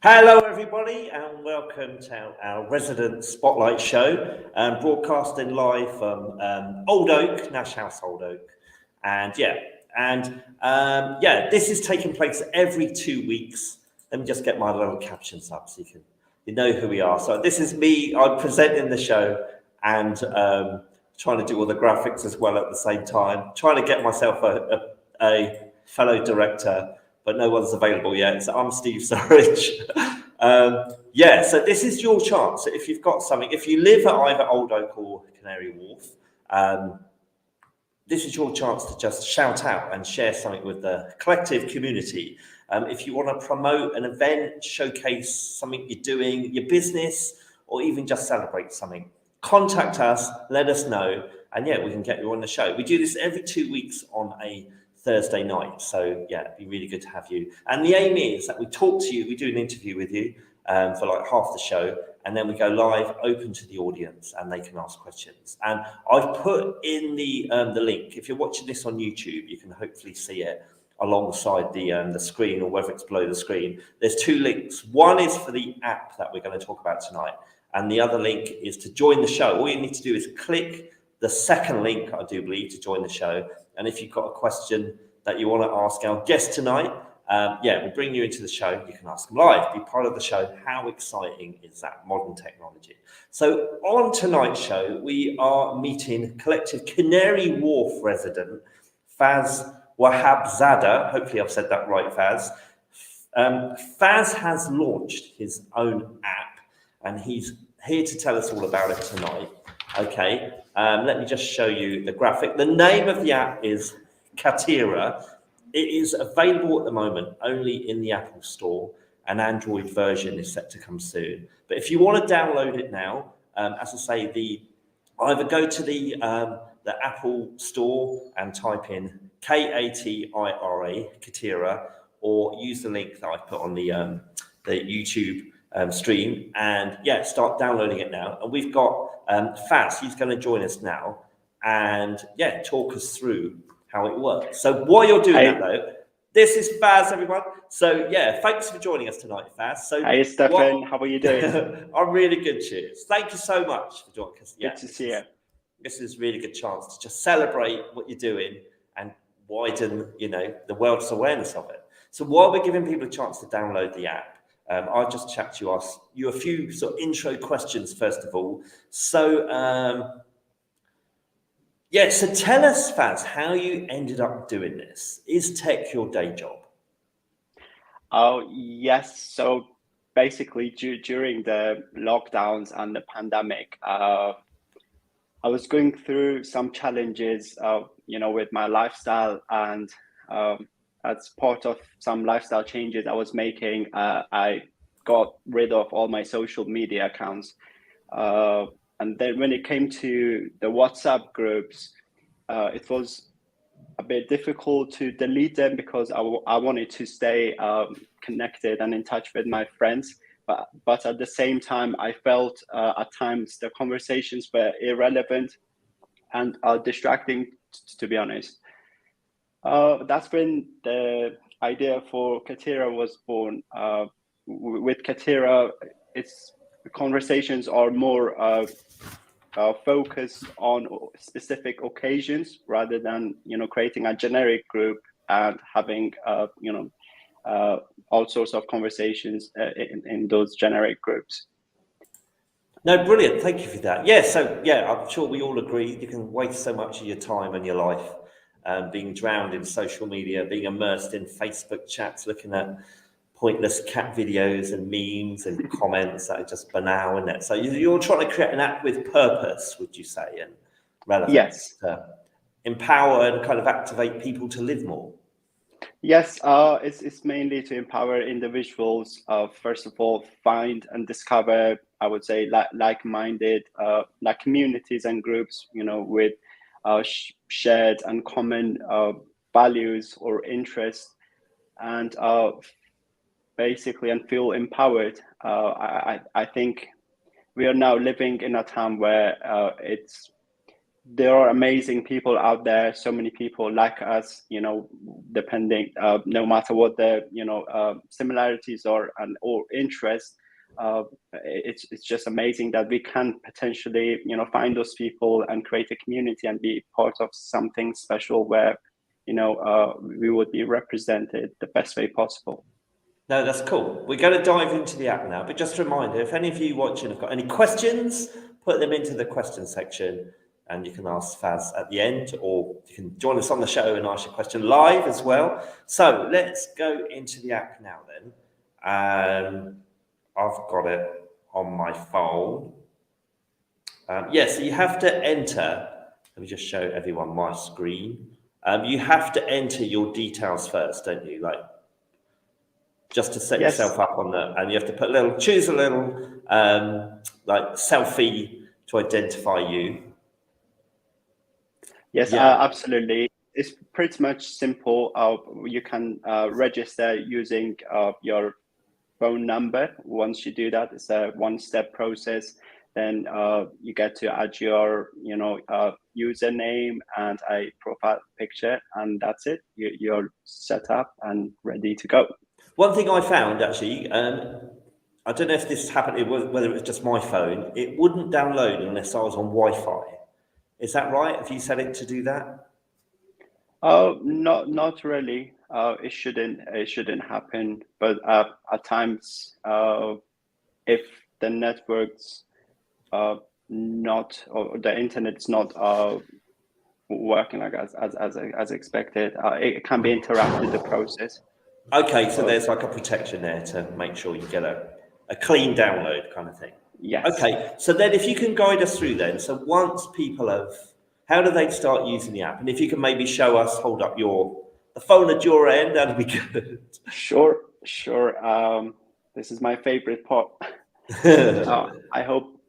Hello, everybody, and welcome to our resident spotlight show, broadcasting live from Old Oak, Nash House, Old Oak, this is taking place every 2 weeks. Let me just get my little captions up so you know who we are. So this is me. I'm presenting the show and trying to do all the graphics as well at the same time. Trying to get myself a fellow director, but no one's available yet. So I'm Steve Surridge. So this is your chance. So if you've got something, if you live at either Old Oak or Canary Wharf, this is your chance to just shout out and share something with the collective community. If you want to promote an event, showcase something you're doing, your business, or even just celebrate something, contact us, let us know, and we can get you on the show. We do this every 2 weeks on a Thursday night. So it'd be really good to have you. And the aim is that we talk to you, we do an interview with you for like half the show, and then we go live, open to the audience, and they can ask questions. And I've put in the link. If you're watching this on YouTube, you can hopefully see it alongside the screen, or whether it's below the screen. There's two links. One is for the app that we're going to talk about tonight, and the other link is to join the show. All you need to do is click the second link, I do believe, to join the show. And if you've got a question that you want to ask our guest tonight, we'll bring you into the show. You can ask them live, be part of the show. How exciting is that, modern technology? So on tonight's show, we are meeting Collective Canary Wharf resident Faz Wahabzada. Hopefully I've said that right, Faz. Faz has launched his own app, and he's here to tell us all about it tonight. Okay, let me just show you the graphic. The name of the app is Katira. It is available at the moment only in the Apple Store. An Android version is set to come soon. But if you want to download it now, as I say, either go to the Apple Store and type in Katira, Katira, or use the link that I put on the YouTube stream, and start downloading it now. And we've got Faz. He's going to join us now and talk us through how it works. So while you're doing that though, this is Faz, everyone. So thanks for joining us tonight, Faz. So hey Stefan, how are you doing? I'm really good, cheers. Thank you so much for joining us. Good to see you. This is a really good chance to just celebrate what you're doing and widen the world's awareness of it. So while we're giving people a chance to download the app, I'll just chat to ask you a few sort of intro questions first of all. So, so tell us, Faz, how you ended up doing this. Is tech your day job? Oh, yes. So basically, during the lockdowns and the pandemic, I was going through some challenges, with my lifestyle, and as part of some lifestyle changes I was making, I got rid of all my social media accounts. And then when it came to the WhatsApp groups, it was a bit difficult to delete them because I wanted to stay connected and in touch with my friends. But at the same time, I felt at times the conversations were irrelevant and distracting, to be honest. That's when the idea for Katira was born. With Katira, its conversations are more focused on specific occasions rather than creating a generic group and having all sorts of conversations in those generic groups. No, brilliant. Thank you for that. I'm sure we all agree you can waste so much of your time and your life being drowned in social media, being immersed in Facebook chats, looking at pointless cat videos and memes and comments that are just banal, isn't it? So you're trying to create an app with purpose, would you say, and relevance? Yes. To empower and kind of activate people to live more. Yes, it's mainly to empower individuals. First of all, find and discover, I would say, like-minded, like communities and groups, with shared and common values or interests, and basically, and feel empowered. I think we are now living in a time where it's there are amazing people out there. So many people like us, depending, no matter what the similarities are and or interests. It's just amazing that we can potentially find those people and create a community and be part of something special where we would be represented the best way possible. No, that's cool. We're going to dive into the app now, but just a reminder, if any of you watching have got any questions, put them into the question section and you can ask Faz at the end, or you can join us on the show and ask your question live as well. So let's go into the app now then. I've got it on my phone. So you have to enter, let me just show everyone my screen. You have to enter your details first, don't you? Like, just to set Yes. yourself up on and you have to choose a little like selfie to identify you. Yes, absolutely. It's pretty much simple. You can register using your phone number. Once you do that, it's a one-step process. Then you get to add your username and a profile picture, and that's it. You're set up and ready to go. One thing I found actually, I don't know if this happened, whether it was just my phone, it wouldn't download unless I was on Wi-Fi. Is that right? Have you set it to do that? Not really. It shouldn't happen. But at times, if the networks not, or the internet's not working like as expected, it can be interrupted the process. Okay, so there's like a protection there to make sure you get a clean download kind of thing. Yes. Okay, so then if you can guide us through then, so once people have, how do they start using the app? And if you can maybe show us, hold up the phone at your end, that'd be good. Sure. This is my favorite part. I hope.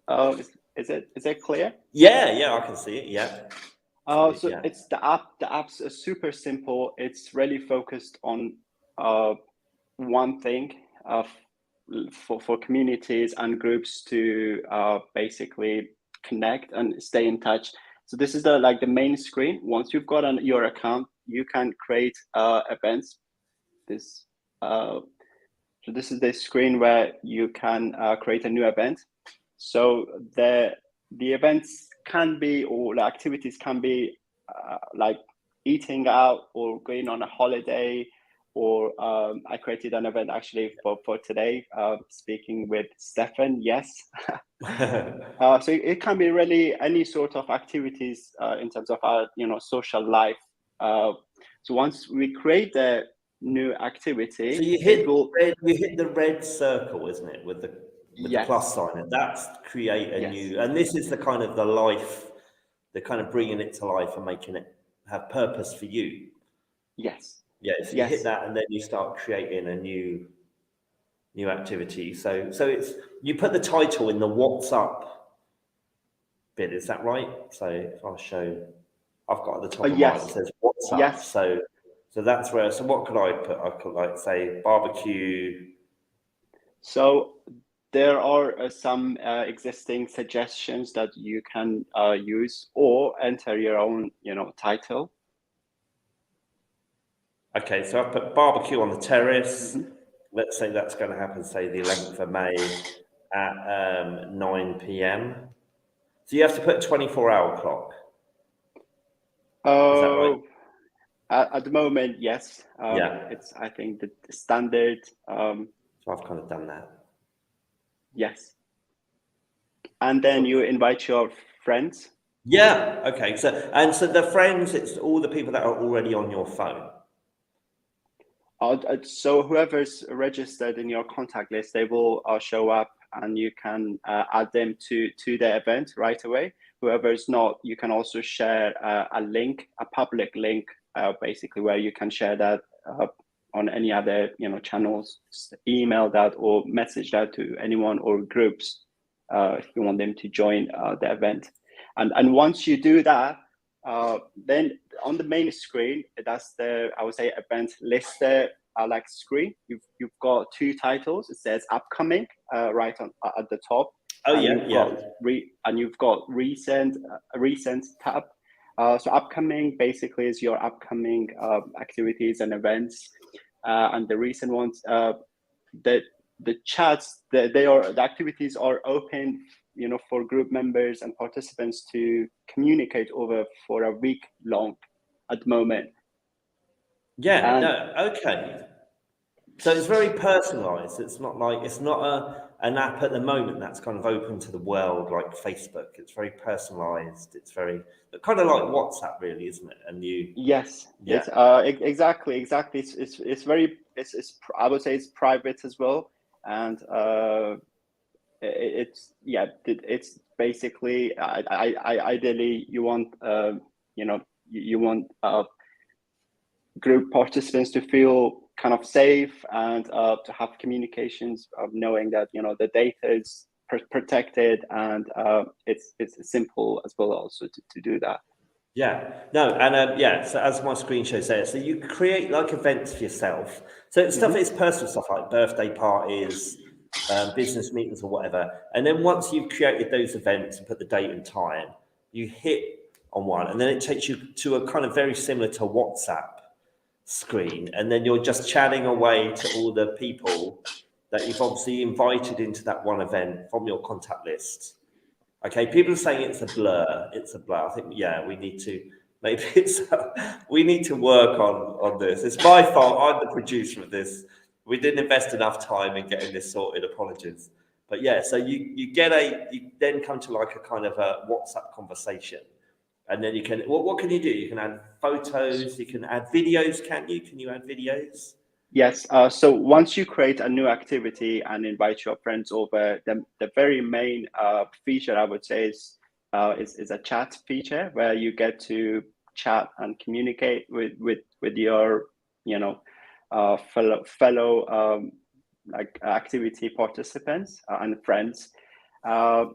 Is it clear? Yeah, I can see it. Yeah. It's the app. The app's super simple. It's really focused on one thing for communities and groups to basically connect and stay in touch. So this is the main screen. Once you've got your account, you can create events. So this is the screen where you can create a new event. So the events can be, or the activities can be like eating out or going on a holiday, or I created an event actually for today, speaking with Stefan. Yes. So it can be really any sort of activities in terms of our social life. So once we create the new activity, so you hit the red circle, isn't it, with the plus sign, and that's create a new, and this is the kind of the kind of bringing it to life and making it have purpose for you. Yes. So you hit that and then you start creating a new activity. So it's, you put the title in the what's up bit, is that right? So if I show, I've got at the top of mine, it says what's up. So that's where, so what could I put? I could like say barbecue. So there are some existing suggestions that you can use, or enter your own, title. Okay, so I've put barbecue on the terrace. Mm-hmm. Let's say that's going to happen, say the 11th of May at 9 p.m. So you have to put a 24-hour clock. Is that right? At the moment, yes. It's, I think, the standard. So I've kind of done that. Yes. And then you invite your friends. Yeah. Okay. So the friends, it's all the people that are already on your phone. So whoever's registered in your contact list, they will show up, and you can add them to the event right away. Whoever's not, you can also share a link, a public link, basically, where you can share that on any other channels, email that or message that to anyone or groups if you want them to join the event. And once you do that, then on the main screen, that's the, I would say, event lister like screen, you've got two titles. It says upcoming right on at the top. Oh and yeah. you've got recent tab. So upcoming basically is your upcoming activities and events, and the recent ones. The chats, the activities are open, for group members and participants to communicate over for a week long at the moment. Yeah, And no, okay. So it's very personalized. It's not an app at the moment that's kind of open to the world like Facebook. It's very personalized. It's very kind of like WhatsApp, really, isn't it? And yes, yeah, it's exactly. It's very, I would say it's private as well. And it's basically, ideally you want you want group participants to feel kind of safe, and to have communications of knowing that the data is protected, and it's simple as well also to do that. yeah, no, and yeah. So as my screen shows there, so you create like events for yourself. So it's stuff is personal stuff like birthday parties, business meetings or whatever. And then once you've created those events and put the date and time, you hit on one, and then it takes you to a kind of very similar to WhatsApp screen, and then you're just chatting away to all the people that you've obviously invited into that one event from your contact list. Okay, people are saying it's a blur. It's a blur. I think we need to maybe we need to work on this. It's my fault. I'm the producer of this. We didn't invest enough time in getting this sorted. Apologies. But yeah, so you then come to like a kind of a WhatsApp conversation, and then you can what can you do? You can add photos. You can add videos. Can you? Can you add videos? Yes. So once you create a new activity and invite your friends over, the very main feature, I would say, is a chat feature where you get to chat and communicate with your fellow like activity participants and friends.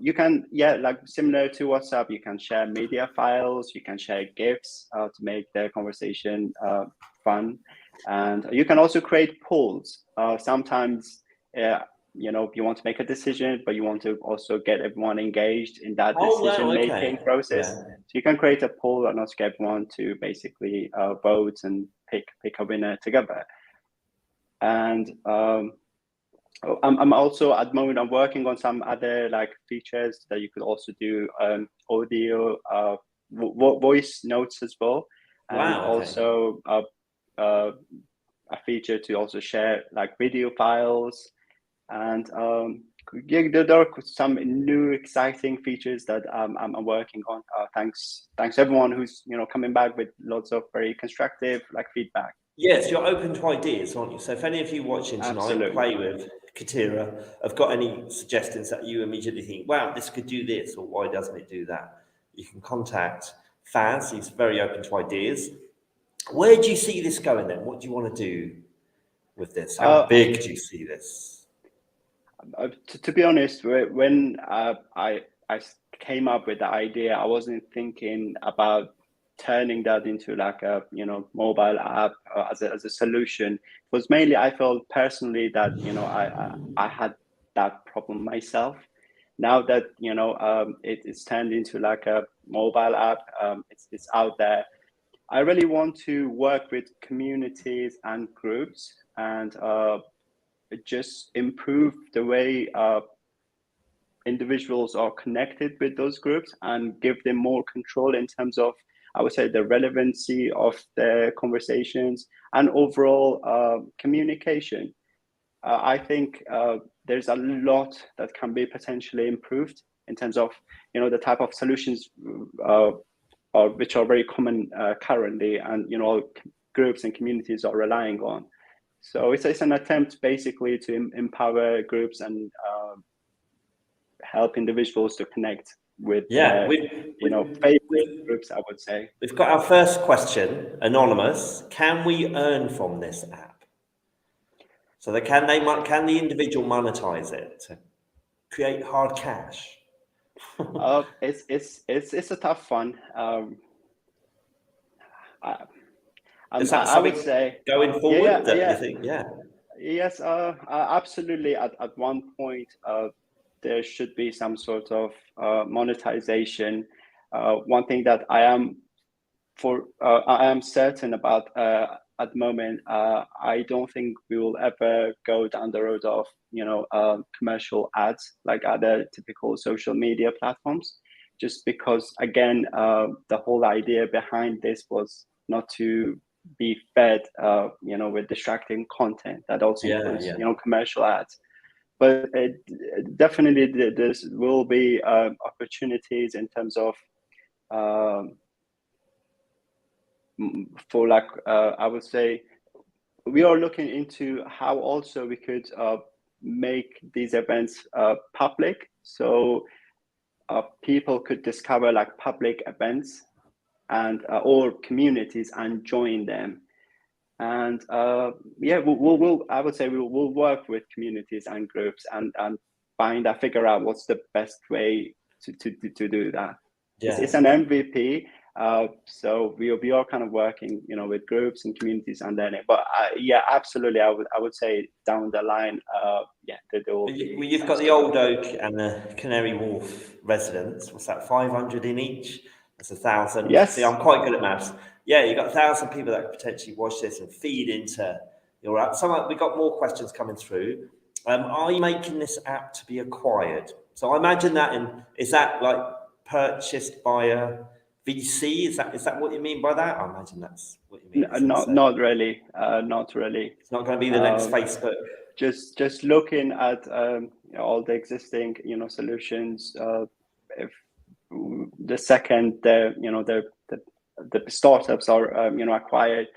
You can, like similar to WhatsApp, you can share media files, you can share GIFs to make the conversation fun. And you can also create polls. Sometimes, you want to make a decision, but you want to also get everyone engaged in that Oh wow, decision-making okay, process. yeah. So you can create a poll and ask everyone to basically vote and pick a winner together. And I'm also at the moment I'm working on some other like features that you could also do audio, voice notes as well, and Wow, okay. also a feature to also share like video files. And there are some new exciting features that I'm working on. Thanks everyone who's coming back with lots of very constructive like feedback. Yes, you're open to ideas, aren't you? So if any of you watching tonight Absolutely. play with Katira have got any suggestions that you immediately think, wow, this could do this, or why doesn't it do that? You can contact Faz. He's very open to ideas. Where do you see this going then? What do you want to do with this? How big do you see this? To be honest, when I came up with the idea, I wasn't thinking about turning that into like a mobile app as a solution. It was mainly I felt personally that I had that problem myself. Now that it's turned into like a mobile app, it's out there. I really want to work with communities and groups and just improve the way individuals are connected with those groups and give them more control in terms of, I would say, the relevancy of the conversations and overall communication. I think there's a lot that can be potentially improved in terms of the type of solutions which are very common currently, and groups and communities are relying on. So it's an attempt basically to empower groups and help individuals to connect with Yeah, favorite groups, I would say. we've got our first question, anonymous. Can we earn from this app? So can the individual monetize it to create hard cash? It's a tough one. Is that I would something say, going forward that you think? Yeah. yes, absolutely. At one point, there should be some sort of monetization. One thing that I am certain about at the moment, I don't think we will ever go down the road of commercial ads like other typical social media platforms, just because again, the whole idea behind this was not to be fed with distracting content that also Yeah, includes yeah. commercial ads. But definitely there will be opportunities in terms of for like I would say we are looking into how also we could make these events public, so people could discover like public events and or communities and join them. And yeah, we'll I would say we'll work with communities and groups and figure out what's the best way to do that. It's Yeah. an MVP. So we are kind of working, with groups and communities and then, but yeah, absolutely. I would say down the line, yeah, there will be Well, you've some got the sort of. Old Oak and the Canary Wharf residents. What's that? 500 in each. That's 1,000. See, Yes. I'm quite good at maths. Yeah, you've got 1,000 people that could potentially watch this and feed into your app. We've got more questions coming through. Are you making this app to be acquired? So I imagine is that like purchased by a VC? Is that what you mean by that? I imagine that's what you mean. Not really. Not really. It's not going to be the next Facebook. Just looking at all the existing solutions. If the second the startups are acquired,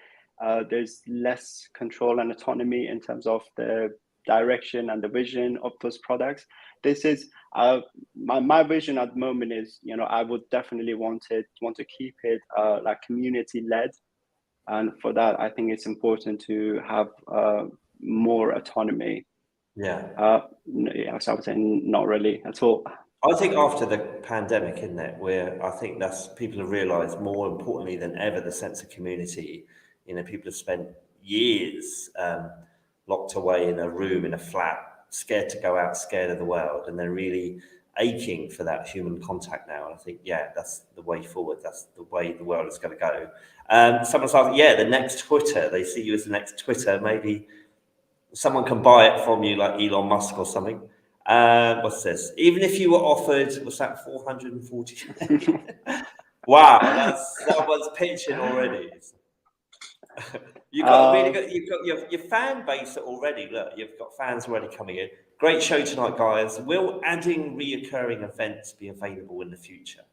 there's less control and autonomy in terms of the direction and the vision of those products. This is my vision at the moment is I would definitely want to keep it like community led, and for that I think it's important to have more autonomy. Yeah. Yeah, so I would say not really at all. I think after the pandemic, isn't it, where I think that's people have realised more importantly than ever the sense of community. People have spent years locked away in a room in a flat, scared to go out, scared of the world, and they're really aching for that human contact now. And I think, yeah, that's the way forward. That's the way the world is going to go. Someone's like, yeah, the next Twitter. They see you as the next Twitter. Maybe someone can buy it from you, like Elon Musk or something. What's this? Even if you were offered, what's that, 440? Wow, that's someone's pitching already. You've got a really good. You've got your fan base already. Look, you've got fans already coming in. Great show tonight, guys. Will adding reoccurring events be available in the future?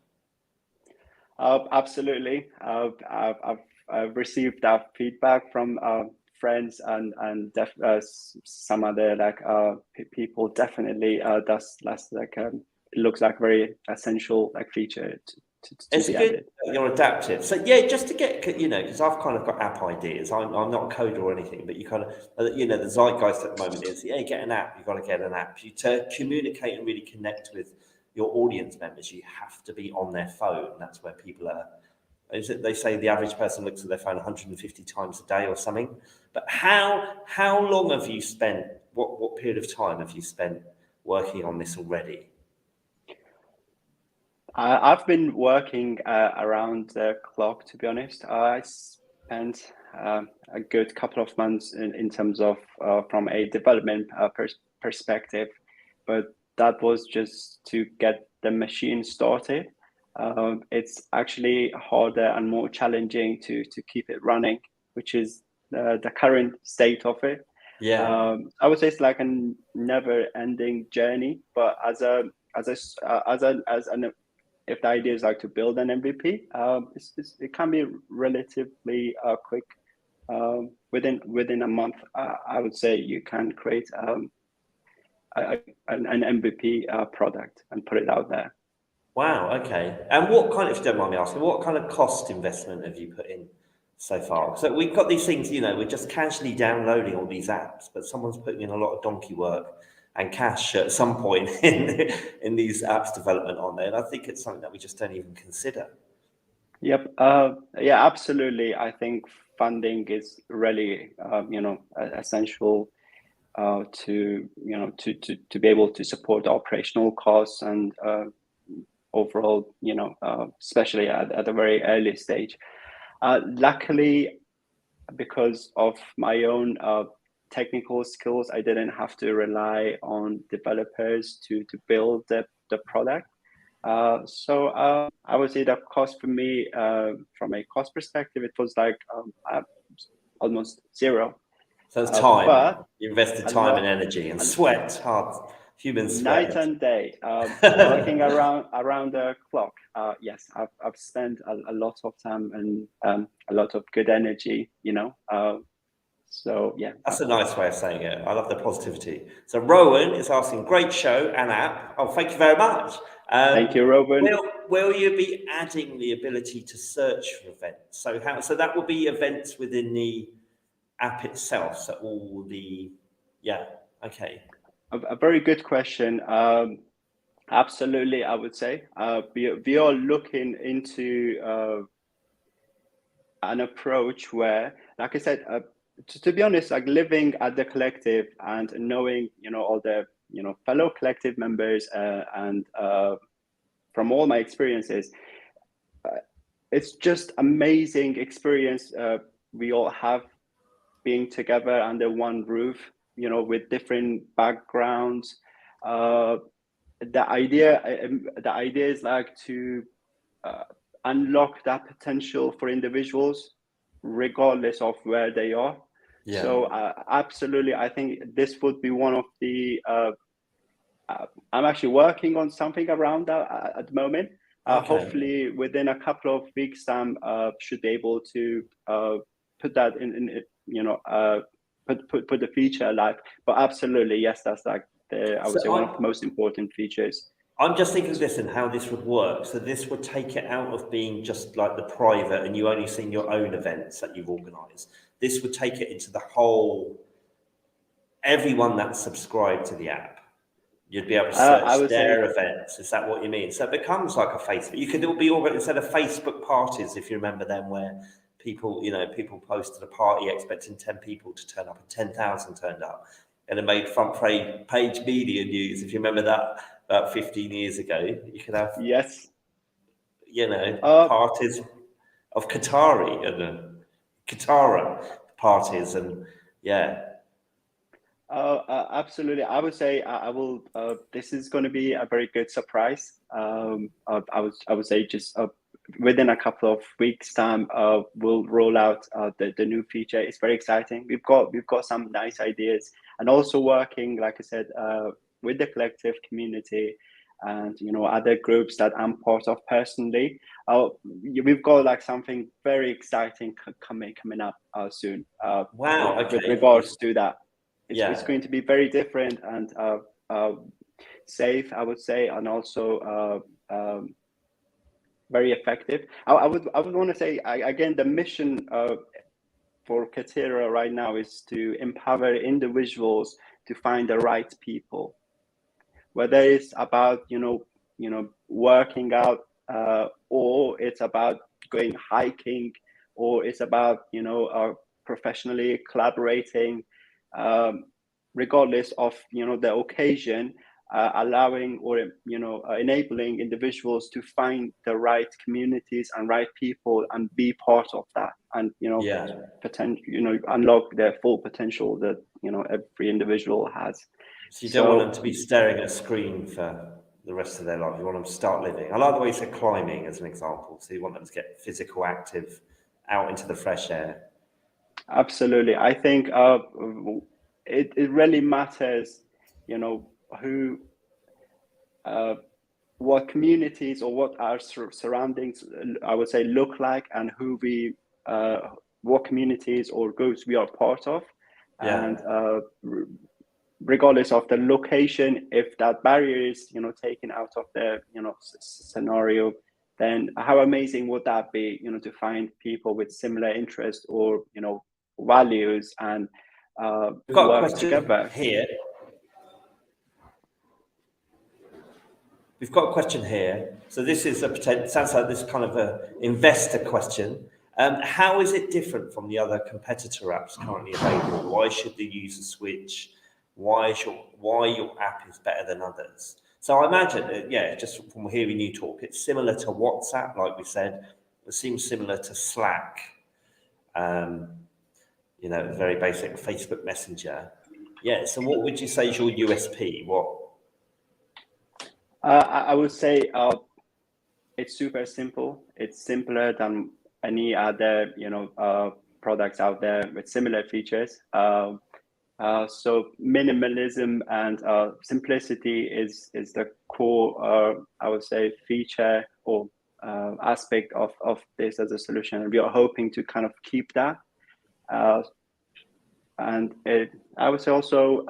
Absolutely. I've received that feedback from friends and some other people. Definitely, that's like it looks like very essential feature to It's be good added. that you're adaptive. So yeah, just to get because I've kind of got app ideas. I'm not a coder or anything, but you kind of the zeitgeist at the moment is get an app. You've got to get an app. To communicate and really connect with your audience members, you have to be on their phone. That's where people are. They say the average person looks at their phone 150 times a day or something. But how long have you spent? What period of time have you spent working on this already? I've been working around the clock, to be honest. I spent a good couple of months in terms of from a development perspective, but that was just to get the machine started. It's actually harder and more challenging to keep it running, which is the current state of it. Yeah. I would say it's like a never-ending journey, but as an if the idea is like to build an MVP, it can be relatively quick. Within a month, I would say you can create an MVP product and put it out there. Wow, okay. And what kind of, if you don't mind me asking, what kind of cost investment have you put in so far? So we've got these things, we're just casually downloading all these apps, but someone's putting in a lot of donkey work and cash at some point in these apps development on there. And I think it's something that we just don't even consider. Yep. Yeah, absolutely. I think funding is really essential to be able to support the operational costs and overall, especially at a very early stage. Luckily, because of my own technical skills, I didn't have to rely on developers to build the product. So I would say the cost for me, from a cost perspective, it was like almost zero. So it's time. But You invested time and energy and sweat, hard human sweat. Night and day, working around the clock. Yes, I've spent a lot of time and a lot of good energy. So yeah, That's a nice way of saying it. I love the positivity. So Rowan is asking, great show and app. Oh, thank you very much. Thank you, Rowan. Will you be adding the ability to search for events? So that will be events within the app itself. So all the, yeah, okay. A very good question. Absolutely, I would say we are looking into an approach where, like I said, to be honest, like living at the collective and knowing, all the, fellow collective members and from all my experiences, it's just amazing experience we all have being together under one roof, with different backgrounds. The idea is like to unlock that potential for individuals regardless of where they are. Yeah. So absolutely, I think this would be one of the I'm actually working on something around that at the moment. Okay. Hopefully within a couple of weeks time should be able to put that in put the feature alive. But absolutely, yes, that's like I would say one of the most important features. I'm just thinking this and how this would work. So this would take it out of being just like the private and you only seen your own events that you've organized. This would take it into the whole, everyone that's subscribed to the app. You'd be able to search their events. Is that what you mean? So it becomes like a Facebook. You could be all instead of Facebook parties, if you remember them, where people posted a party expecting 10 people to turn up and 10,000 turned up. And it made front page media news. If you remember that about 15 years ago, you could have, yes, parties of Qatari and Qatara parties. And yeah. Absolutely. I would say I will. This is going to be a very good surprise. I would say just within a couple of weeks' time, we'll roll out the new feature. It's very exciting. We've got some nice ideas, and also working, like I said, with the collective community, and other groups that I'm part of personally. We've got like something very exciting coming up soon. Wow. Okay. With regards to that. It's going to be very different and safe, I would say, and also very effective. I would want to say again, the mission for Katera right now is to empower individuals to find the right people, whether it's about working out or it's about going hiking or it's about professionally collaborating. Regardless of the occasion, allowing or enabling individuals to find the right communities and right people and be part of that, and unlock their full potential that every individual has. So you don't want them to be staring at a screen for the rest of their life. You want them to start living. I like the way you said climbing as an example. So you want them to get physical active, out into the fresh air. Absolutely. I think it really matters, who, what communities or what our surroundings, I would say, look like, and who we, what communities or groups we are part of. And regardless of the location, if that barrier is, taken out of the, scenario, then how amazing would that be, to find people with similar interests or, values and we've got work a question together. Here. We've got a question here. So this is sounds like this kind of a investor question. How is it different from the other competitor apps currently available? Why should the user switch? Why your app is better than others? So I imagine, just from hearing you talk, it's similar to WhatsApp, like we said. It seems similar to Slack. Very basic Facebook Messenger. Yeah. So what would you say is your USP? What? I would say it's super simple. It's simpler than any other, products out there with similar features. So minimalism and simplicity is the core, I would say, feature or aspect of this as a solution. And we are hoping to kind of keep that. And I would say also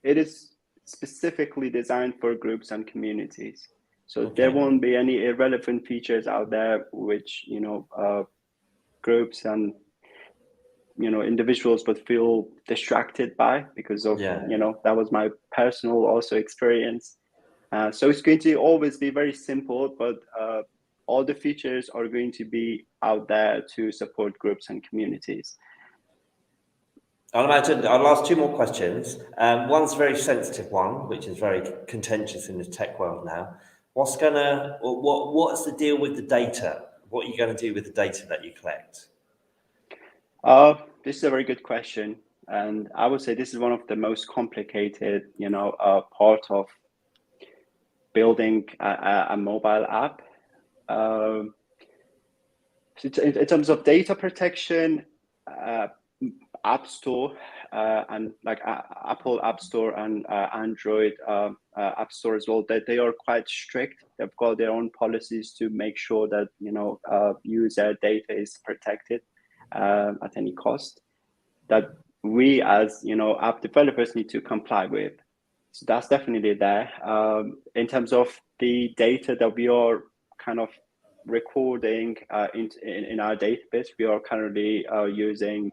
it is specifically designed for groups and communities. So there won't be any irrelevant features out there which groups and individuals would feel distracted by, because of that was my personal also experience. So it's going to always be very simple, but all the features are going to be out there to support groups and communities. I'll imagine I'll ask two more questions. One's a very sensitive one, which is very contentious in the tech world now. What's the deal with the data? What are you going to do with the data that you collect? This is a very good question, and I would say this is one of the most complicated, part of building a mobile app. In terms of data protection, App Store and like Apple App Store and Android App Store as well, that they are quite strict. They've got their own policies to make sure that user data is protected at any cost, that we as app developers need to comply with. So that's definitely there. In terms of the data that we are kind of recording in our database, we are currently using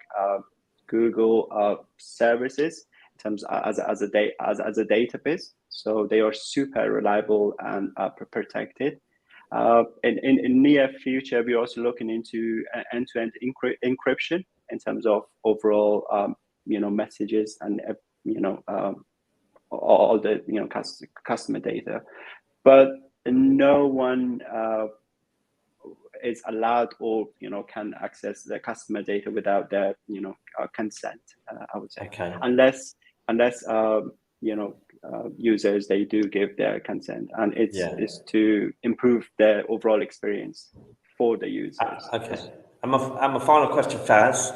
Google services in terms as a database. So they are super reliable and protected. In near future, we're also looking into end-to-end encryption in terms of overall messages and all the customer data, but no one is allowed or can access the customer data without their consent. I would say, unless users, they do give their consent, and it's to improve their overall experience for the users. And my final question, Faz.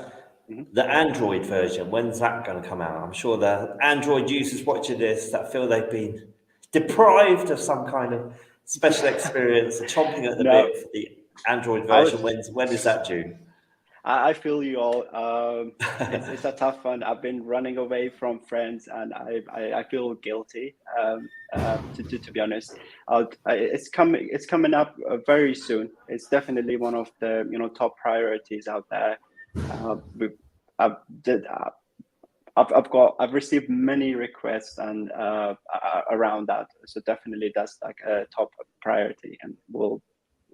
The Android version, when's that going to come out? I'm sure the Android users watching this that feel they've been deprived of some kind of special experience are chomping at the bit for the Android version. When is that due? I feel you all. It's a tough one. I've been running away from friends, and I feel guilty. To be honest, it's coming up very soon. It's definitely one of the top priorities out there. I've received many requests and around that, so definitely that's like a top priority, and we'll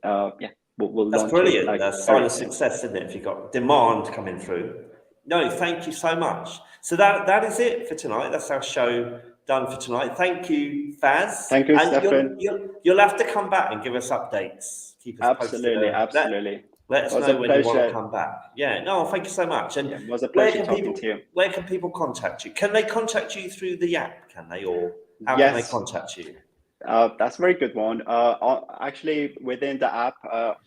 that's brilliant. That's a sign of success, isn't it? If you've got demand coming through. No, thank you so much. So that is it for tonight. That's our show done for tonight. Thank you, Faz. Thank you, Stefan. You'll have to come back and give us updates. Keep us posted. Absolutely. Let us know when you want to come back. Yeah, no, thank you so much. And it was a pleasure talking to you. Where can people contact you? Can they contact you through the app, can they? Or how can they contact you? That's a very good one. Actually, within the app,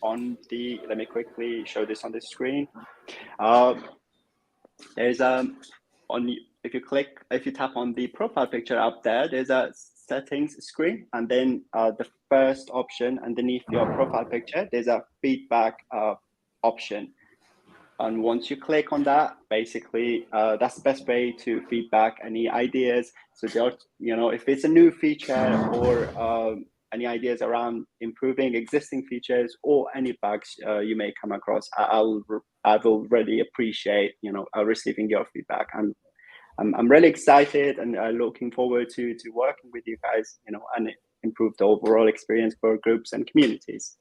let me quickly show this on the screen. There's if you tap on the profile picture up there, there's a settings screen, and then the first option underneath your profile picture, there's a feedback option. And once you click on that, basically that's the best way to feedback any ideas. So if it's a new feature or any ideas around improving existing features or any bugs you may come across, I will really appreciate receiving your feedback. And I'm really excited and looking forward to working with you guys, and improve the overall experience for groups and communities.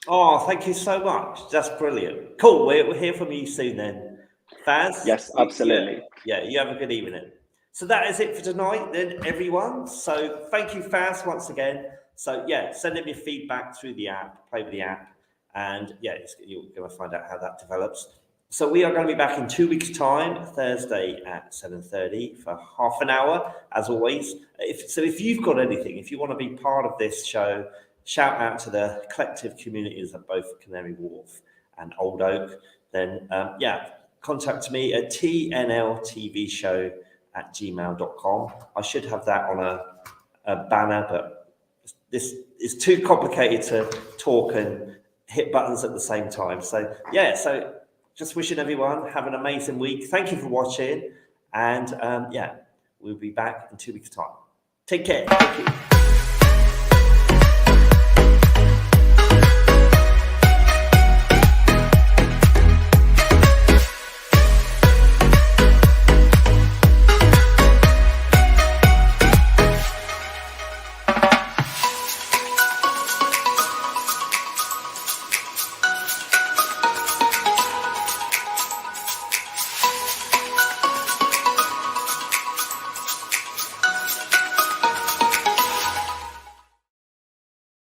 Oh, thank you so much. That's brilliant. Cool. We'll hear from you soon then. Faz? Yes, absolutely. Yeah, you have a good evening. So that is it for tonight then, everyone. So thank you, Faz, once again. So yeah, send them your feedback through the app, play with the app, and yeah, you're going to find out how that develops. So we are going to be back in 2 weeks' time, Thursday at 7:30 for half an hour, as always. If you've got anything, if you want to be part of this show, shout out to the collective communities at both Canary Wharf and Old Oak, then yeah, contact me at tnltvshow@gmail.com. I should have that on a banner, but this is too complicated to talk and hit buttons at the same time. So yeah, so just wishing everyone have an amazing week. Thank you for watching, and yeah, we'll be back in 2 weeks' time. Take care. Thank you.